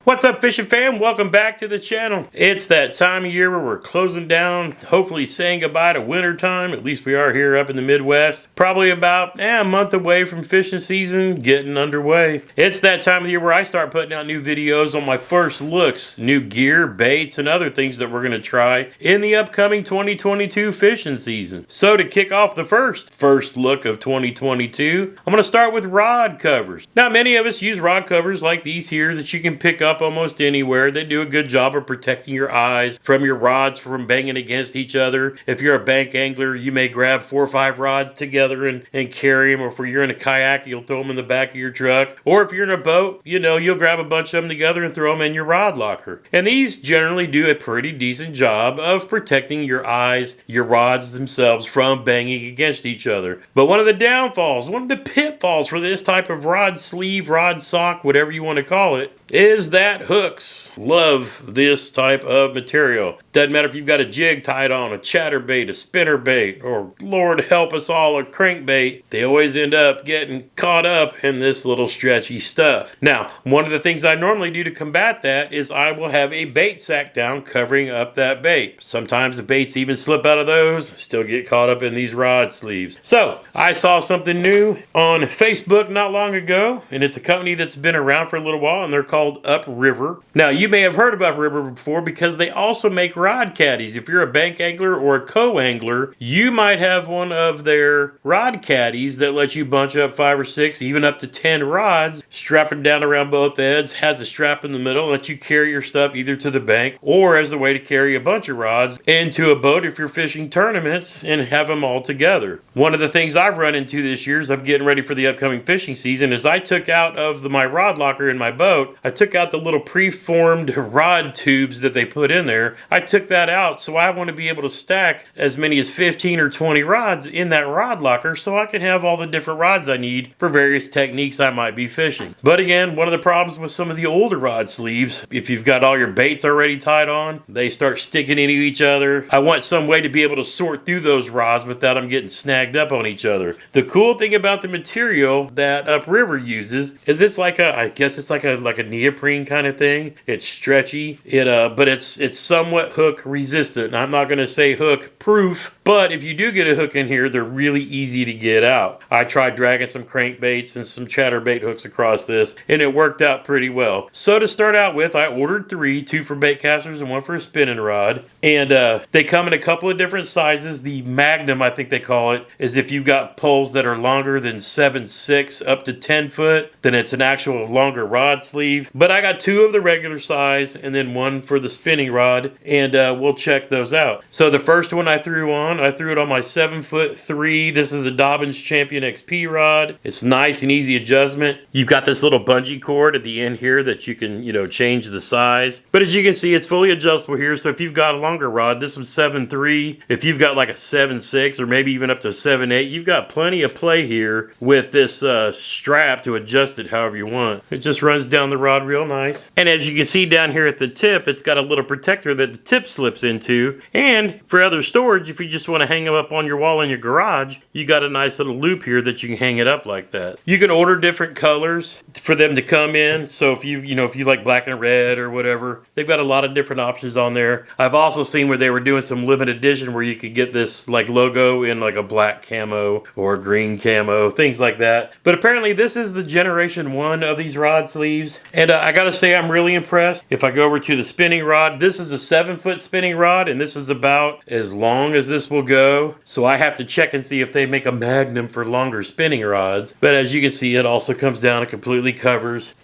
What's up, fishing fam? Welcome back to the channel. It's that time of year where we're closing down, hopefully saying goodbye to winter time. At least we are here up in the Midwest. Probably about a month away from fishing season getting underway. It's that time of the year where I start putting out new videos on my first looks, new gear, baits, and other things that we're going to try in the upcoming 2022 fishing season. So to kick off the first look of 2022, I'm going to start with rod covers. Now, many of us use rod covers like these here that you can pick up almost anywhere. They do a good job of protecting your eyes from your rods from banging against each other. If you're a bank angler, you may grab 4 or 5 rods together and carry them. Or if you're in a kayak, you'll throw them in the back of your truck. Or if you're in a boat, you'll grab a bunch of them together and throw them in your rod locker. And these generally do a pretty decent job of protecting your eyes, your rods themselves from banging against each other. But one of the downfalls, one of the pitfalls for this type of rod sleeve, rod sock, whatever you want to call it, is that hooks love this type of material. Doesn't matter if you've got a jig tied on, a chatterbait, a spinnerbait, or Lord help us all, a crankbait. They always end up getting caught up in this little stretchy stuff. Now, one of the things I normally do to combat that is I will have a bait sack down covering up that bait. Sometimes the baits even slip out of those, still get caught up in these rod sleeves. So, I saw something new on Facebook not long ago, and it's a company that's been around for a little while, and they're called UPRVR. Now, you may have heard of UPRVR before because they also make rod caddies. If you're a bank angler or a co-angler, you might have one of their rod caddies that lets you bunch up 5 or 6, even up to 10 rods, strap them down around both ends, has a strap in the middle, lets you carry your stuff either to the bank or as a way to carry a bunch of rods into a boat if you're fishing tournaments and have them all together. One of the things I've run into this year as I'm getting ready for the upcoming fishing season is I took out of my rod locker in my boat, I took out the little preformed rod tubes that they put in there. I took that out, so I want to be able to stack as many as 15 or 20 rods in that rod locker so I can have all the different rods I need for various techniques I might be fishing. But again, one of the problems with some of the older rod sleeves, if you've got all your baits already tied on, they start sticking into each other. I want some way to be able to sort through those rods without them getting snagged up on each other. The cool thing about the material that UPRVR uses is it's like I guess it's like a neoprene kind of thing. It's stretchy, but it's somewhat hook resistant. I'm not going to say hook proof, but if you do get a hook in here, they're really easy to get out. I tried dragging some crankbaits and some chatterbait hooks across this, and it worked out pretty well. So to start out with, I ordered 3, 2 for bait casters and 1 for a spinning rod, and they come in a couple of different sizes. The Magnum, I think they call it, is if you've got poles that are longer than 7/6 up to 10 foot, then it's an actual longer rod sleeve. But I got 2 of the regular size and then 1 for the spinning rod, and we'll check those out. So the first one I threw it on my 7'3". This is a Dobbins Champion XP rod. It's nice and easy adjustment. You've got this little bungee cord at the end here that you can, change the size. But as you can see, it's fully adjustable here. So if you've got a longer rod, this one's 7'3". If you've got like a 7'6" or maybe even up to a 7'8", you've got plenty of play here with this strap to adjust it however you want. It just runs down the rod real nice. And as you can see down here at the tip, it's got a little protector that the tip slips into. And for other storage, if you just want to hang them up on your wall in your garage, you got a nice little loop here that you can hang it up like that. You can order different colors for them to come in. So if you like black and red or whatever, they've got a lot of different options on there. I've also seen where they were doing some limited edition where you could get this like logo in like a black camo or a green camo, things like that. But apparently this is the generation 1 of these rod sleeves. And I gotta say, I'm really impressed. If I go over to the spinning rod, this is a 7-foot spinning rod, and this is about as long as this will go. So I have to check and see if they make a Magnum for longer spinning rods. But as you can see, it also comes down and completely covers,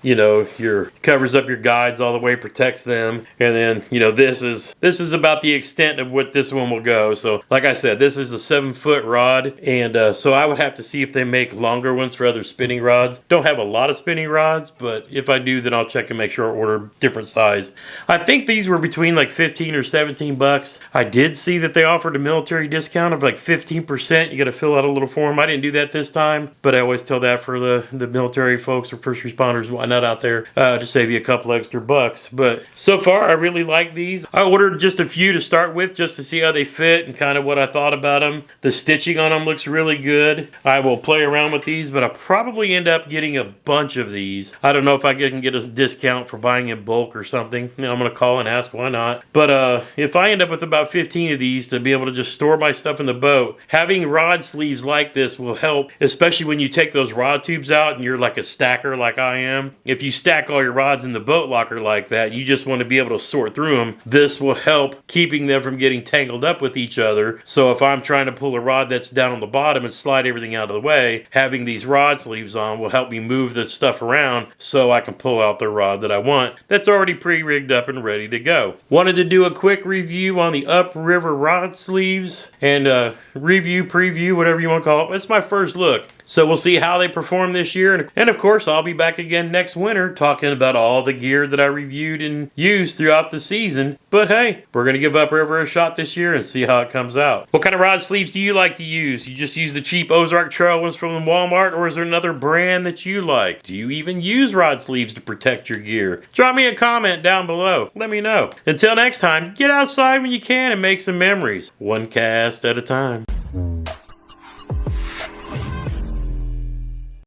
covers up your guides all the way, protects them. And then, this is about the extent of what this one will go. So like I said, this is a 7-foot rod, and so I would have to see if they make longer ones for other spinning rods. Don't have a lot of spinning rods, but if I do, then I'll check and make sure I order different size. I think these were between like 15 or 17 bucks. I did see that they offered a military military discount of like 15%. You got to fill out a little form. I didn't do that this time, but I always tell that for the military folks or first responders and whatnot out there to save you a couple extra bucks. But so far, I really like these. I ordered just a few to start with just to see how they fit and kind of what I thought about them. The stitching on them looks really good. I will play around with these, but I'll probably end up getting a bunch of these. I don't know if I can get a discount for buying in bulk or something. You know, I'm going to call and ask why not. But if I end up with about 15 of these to be able to just store my stuff in the boat, having rod sleeves like this will help, especially when you take those rod tubes out and you're like a stacker like I am. If you stack all your rods in the boat locker like that, you just want to be able to sort through them. This will help keeping them from getting tangled up with each other. So if I'm trying to pull a rod that's down on the bottom and slide everything out of the way, having these rod sleeves on will help me move the stuff around so I can pull out the rod that I want that's already pre-rigged up and ready to go. Wanted to do a quick review on the upriver rod sleeves and review, preview, whatever you want to call it. It's my first look. So we'll see how they perform this year. And of course, I'll be back again next winter talking about all the gear that I reviewed and used throughout the season. But hey, we're going to give Upriver a shot this year and see how it comes out. What kind of rod sleeves do you like to use? You just use the cheap Ozark Trail ones from Walmart, or is there another brand that you like? Do you even use rod sleeves to protect your gear? Drop me a comment down below. Let me know. Until next time, get outside when you can and make some memories. One cast at a time.